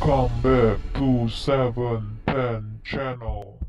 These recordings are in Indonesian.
Welcome back to 710 channel.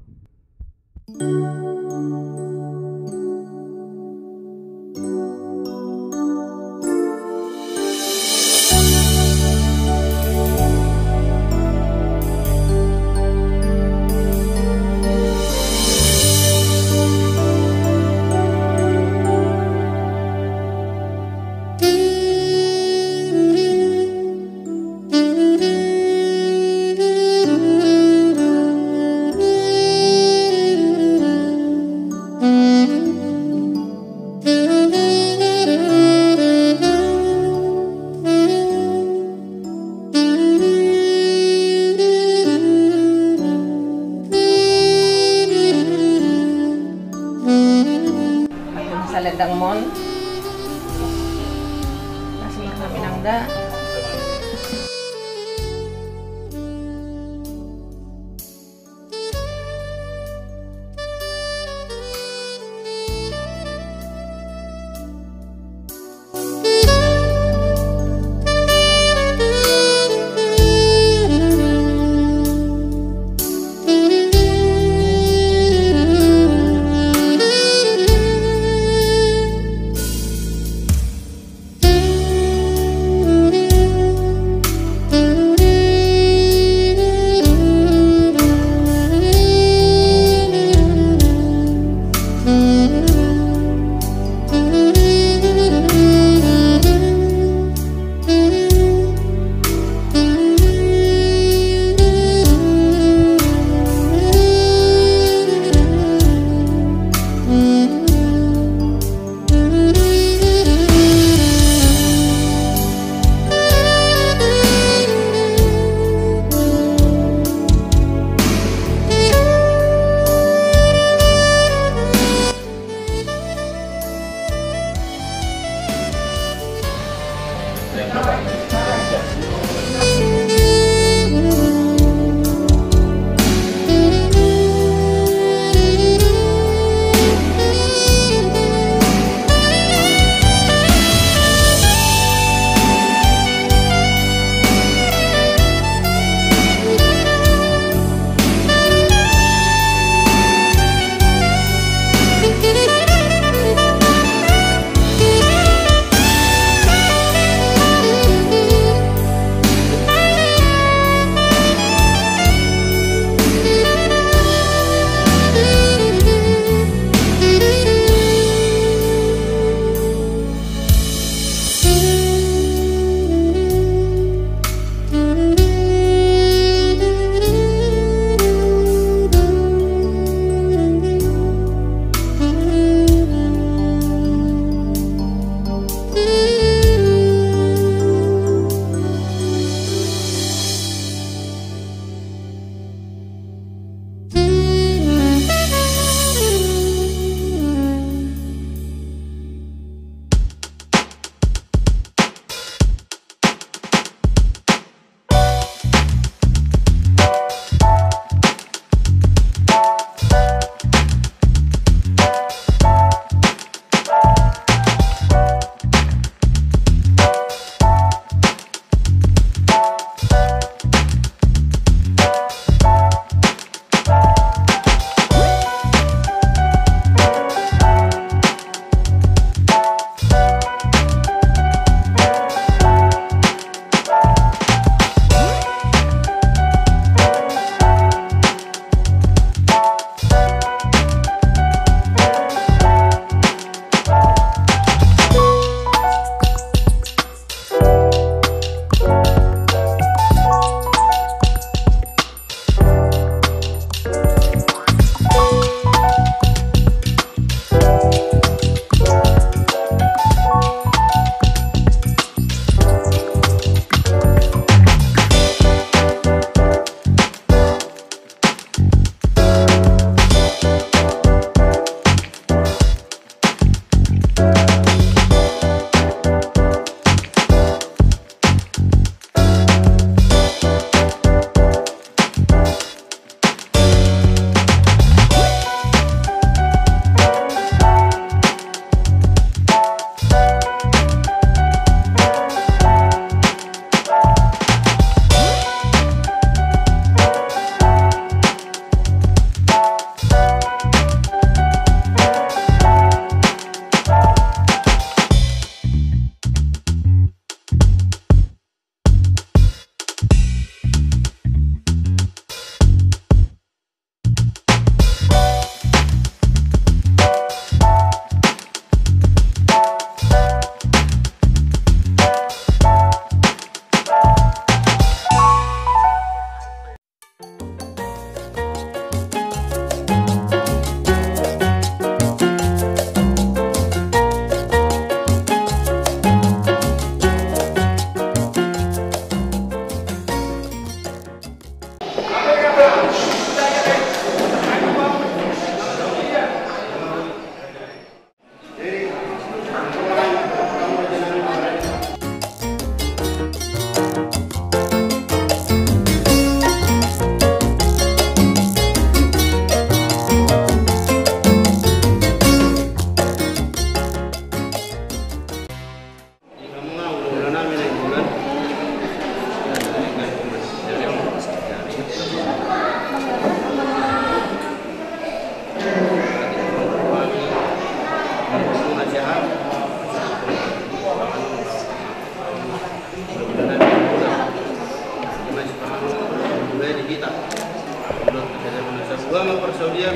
Gua mempersoalkan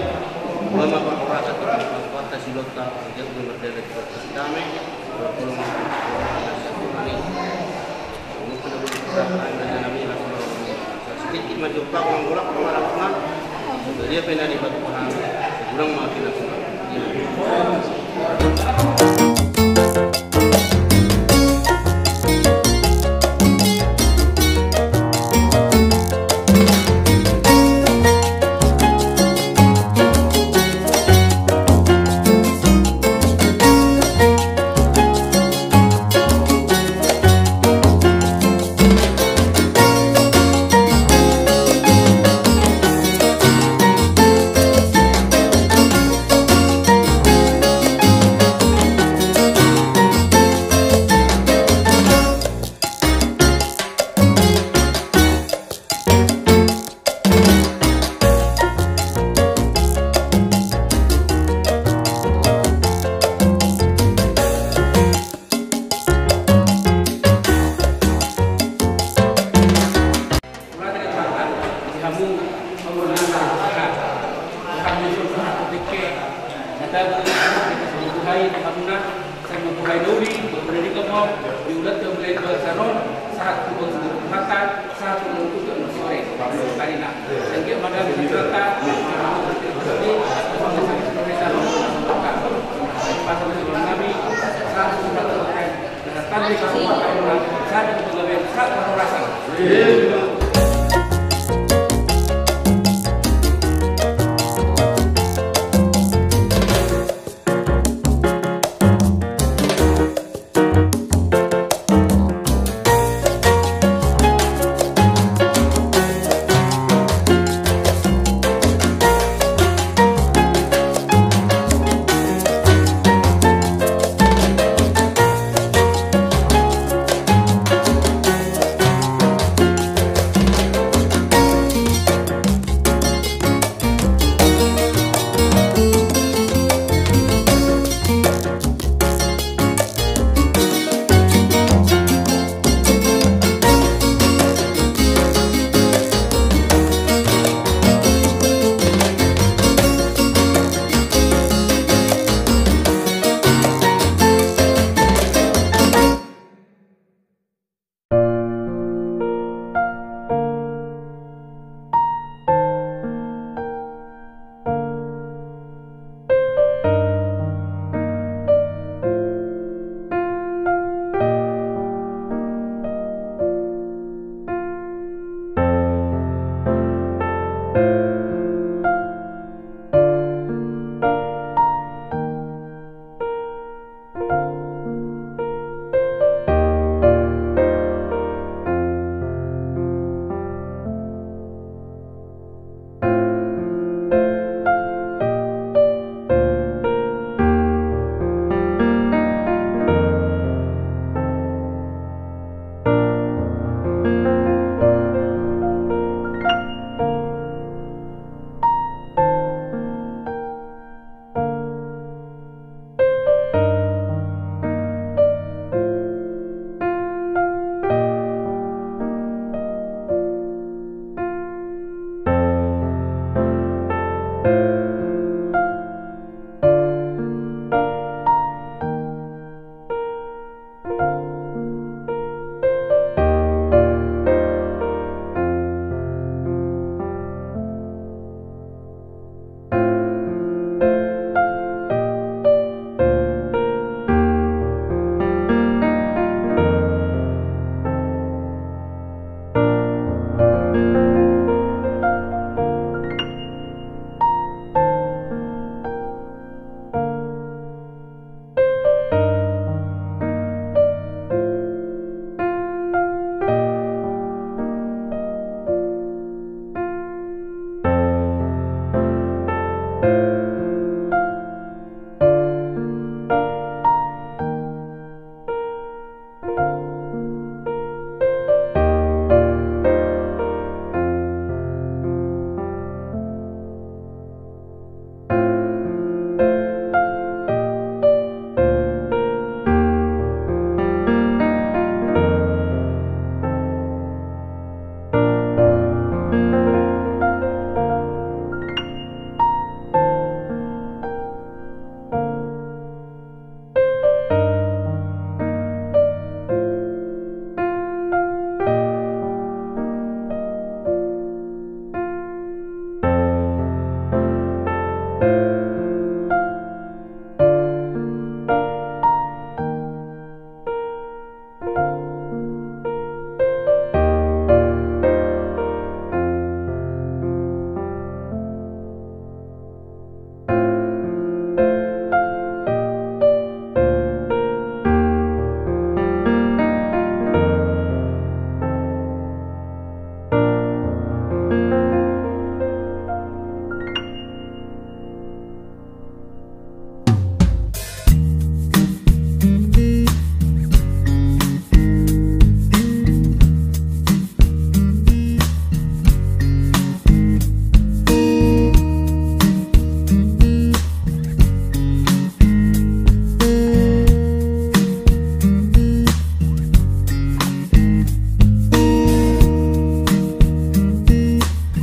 gua memperkosa kota Silota untuk merdeka damai berkolong sedikit maju pak menggulak pengarapnya dia pernah di batu perang kurang makin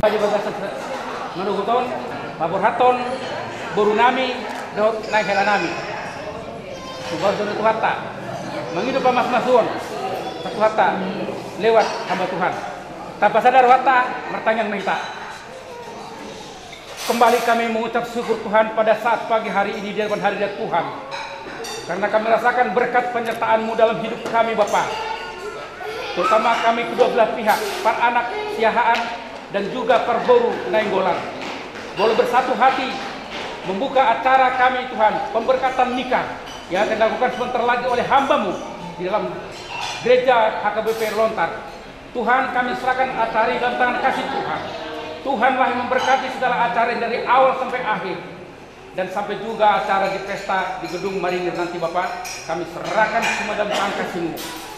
Haji bagasan manuguton, paborhaton, borunami, dot naik helanami. Subah sudah Tuhan mengidu pamas-masuan satu harta lewat hamba Tuhan. Tanpa sadar harta bertanya minta. Kembali kami mengucap syukur Tuhan pada saat pagi hari ini di depan hadirat Tuhan. Karena kami rasakan berkat penyertaan-Mu dalam hidup kami Bapa. Terutama kami kedua belah pihak, para anak Siahaan dan juga perboru Nainggolan. Boleh bersatu hati membuka acara kami Tuhan, pemberkatan nikah yang akan dilakukan sebentar lagi oleh hamba-Mu di dalam gereja HKBP Lontar. Tuhan, kami serahkan acara ini dalam tangan kasih Tuhan. Tuhanlah yang memberkati segala acara dari awal sampai akhir. Dan sampai juga acara di pesta di gedung Marinir nanti Bapak, kami serahkan semua dalam tangan kasih-Mu.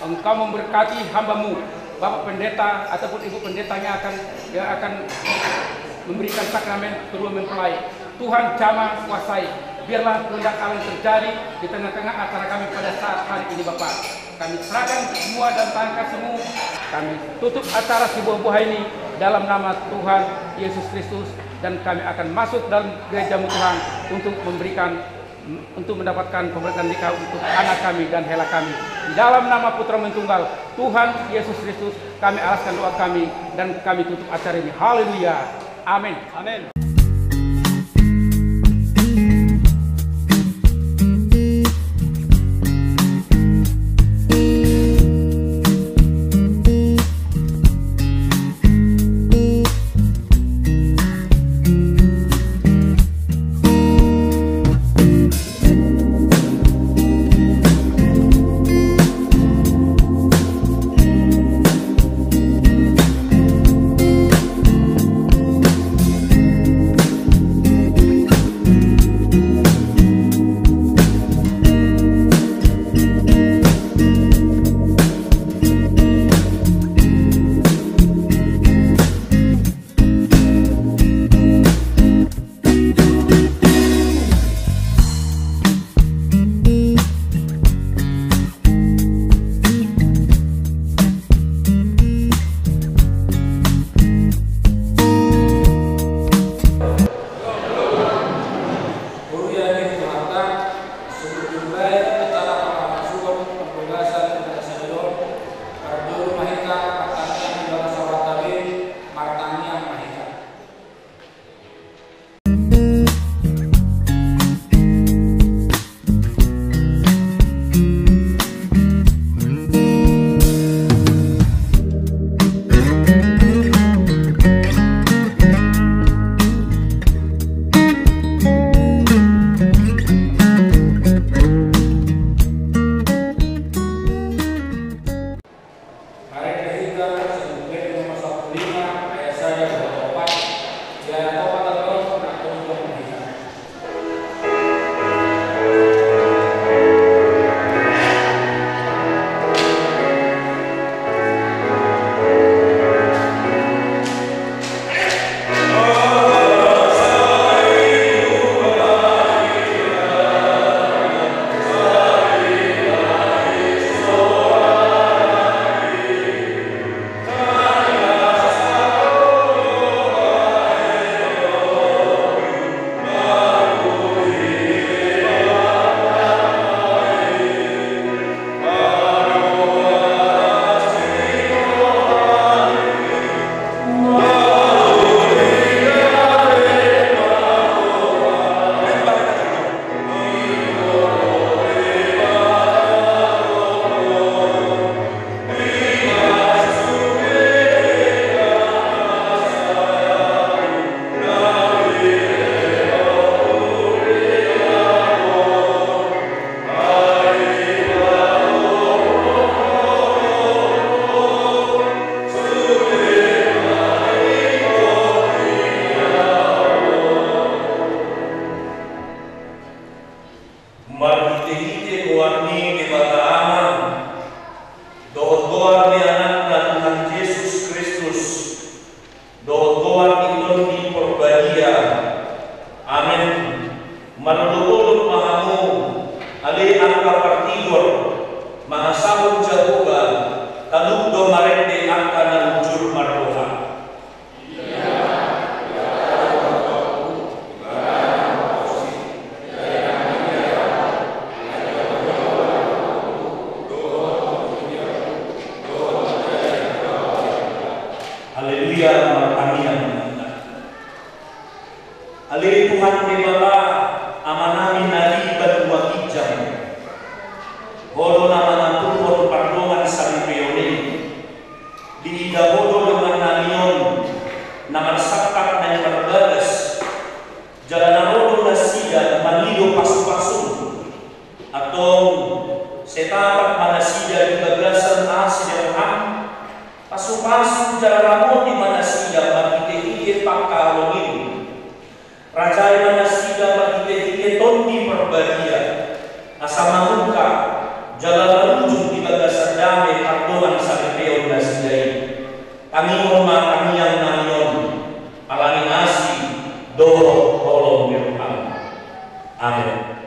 Engkau memberkati hamba-Mu, Bapak Pendeta ataupun Ibu Pendetanya akan memberikan sakramen kedua mempelai. Tuhan jamah kuasai. Biarlah kehendak Allah terjadi di tengah-tengah acara kami pada saat hari ini Bapak. Kami serahkan semua dan tangan kasih-Mu. Kami tutup acara si buah-buah ini dalam nama Tuhan Yesus Kristus. Dan kami akan masuk dalam gereja-Mu Tuhan untuk mendapatkan pemberkatan nikah untuk anak kami dan hela kami. Di dalam nama Putra-Mu Tunggal Tuhan Yesus Kristus kami alaskan doa kami dan kami tutup acara ini. Haleluya. Amin. Amin. Haleluya, kami yang menang. Haleluya Tuhan Bapa, amanami nari badua kijam. Hodo nama turun pardongan sari peone. Di hodo dengan nanion, nama sakat dan berbagas. Jalan hodo nasida manido pasu-pasu. Atau setapat manasida di bagasan asli dan pasu-pasu jalan di manasida bagi teh pakalongin. Raja manasida bagi teh tondi perbadia. Asama muka jalan menuju di bagasan damai pardongan sari peon nasidai. Kami hormat kami yang nanion. Alani nasi doh tolong berpang. Amin.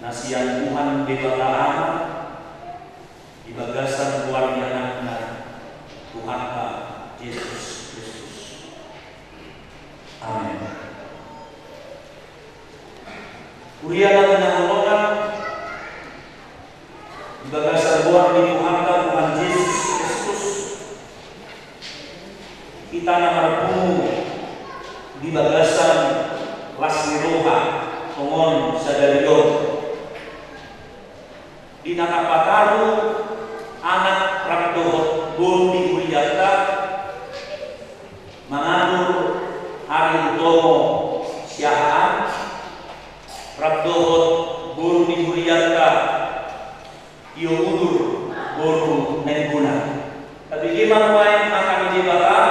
Nasian Tuhan Bapa di bagasan keluarga anak Tuhan Yesus Kristus. Amin. Kurialah menanggung di bagasan keluarga Tuhan Yesus Kristus. Kita namarpu di bagasan Lasmiroha Tongon Sadarion. Di Nakapataru anak Prabdohot Bondi Wiyata mengatur Hari Utomo Siahaan Prabdohot Bondi Wiyata Ioudur Boru Nengguna. Tapi gimana main akan dibahas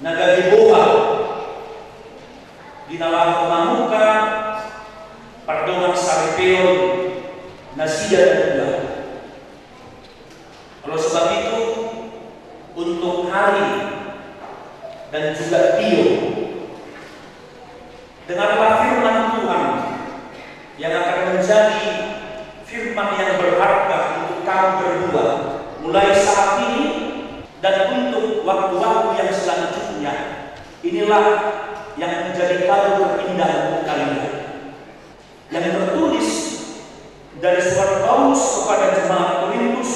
Nagadibuha di dalam pemamuka pardongan Saripeon Nasida juga. Kalau sebab itu untuk hari dan juga Tio dengarlah firman Tuhan yang akan menjadi firman yang berharga untuk kamu berdua mulai saat ini dan untuk waktu-waktu yang selanjutnya. Inilah yang menjadi kado terindah untuk kalian yang tertulis dari surat Paulus kepada jemaat Korintus,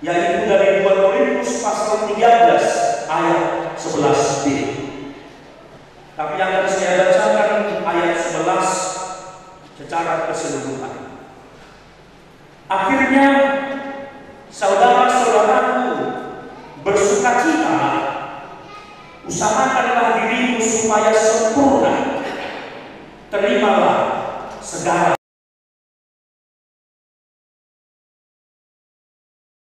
yaitu dari 2 Korintus pasal 13 ayat 11b. Tapi yang akan saya bacakan ayat 11 secara keseluruhan. Akhirnya saudara-saudaraku, bersukacita, usahakanlah dirimu supaya sempurna, terimalah segala